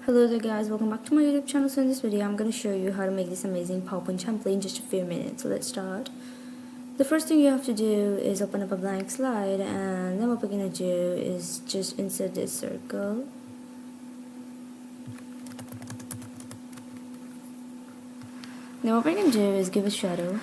Hello there guys, welcome back to my YouTube channel. So in this video I'm going to show you how to make this amazing PowerPoint template in just a few minutes. So let's start. The first thing you have to do is open up a blank slide, and then what we're going to do is just insert this circle. Now what we're going to do is give a shadow.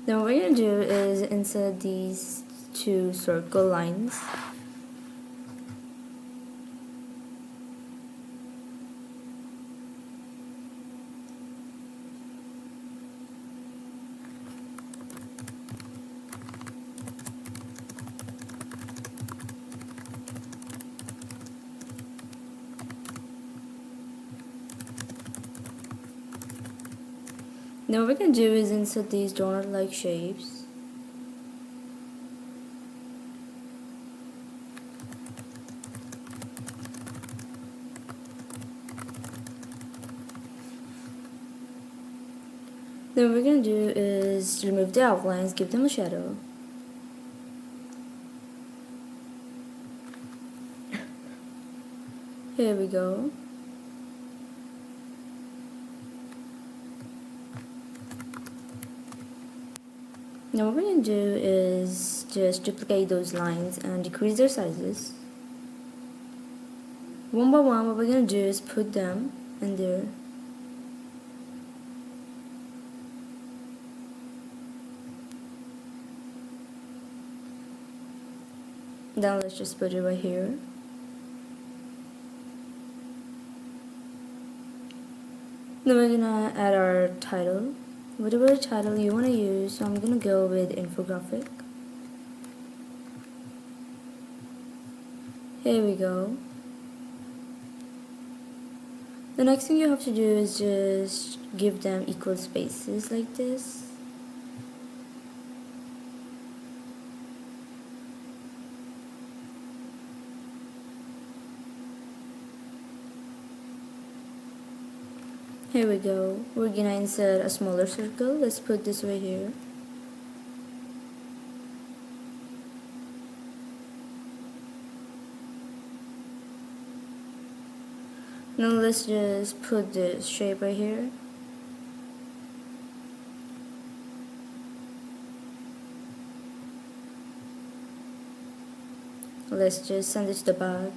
Now what we're going to do is insert these two circle lines. Now what we're going to do is insert these donut-like shapes. Then what we're going to do is remove the outlines, give them a shadow. Here we go. Now what we're going to do is just duplicate those lines and decrease their sizes. One by one, what we're going to do is put them in there. Then let's just put it right here. Then we're going to add our title. Whatever title you want to use, so I'm going to go with infographic. Here we go. The next thing you have to do is just give them equal spaces like this. Here we go. We're gonna insert a smaller circle. Let's put this right here. Now let's just put this shape right here. Let's just send it to the back.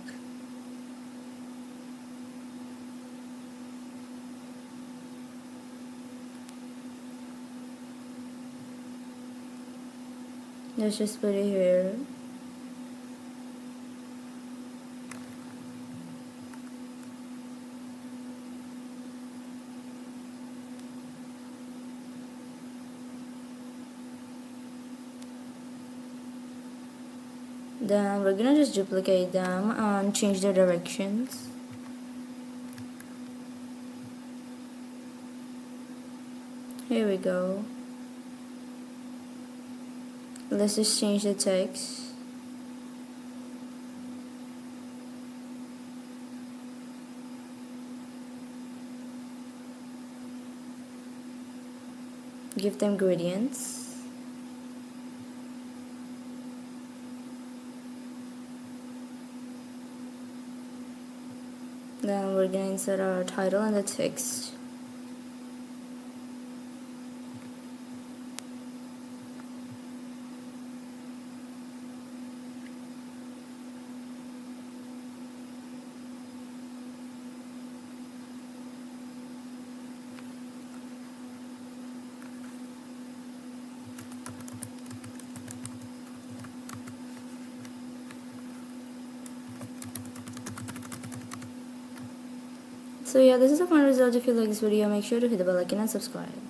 Let's just put it here. Then we're gonna just duplicate them and change their directions. Here we go. Let's just change the text. Give them gradients. Then we're going to insert our title and the text. So yeah, this is the final result. If you like this video, make sure to hit the bell icon and subscribe.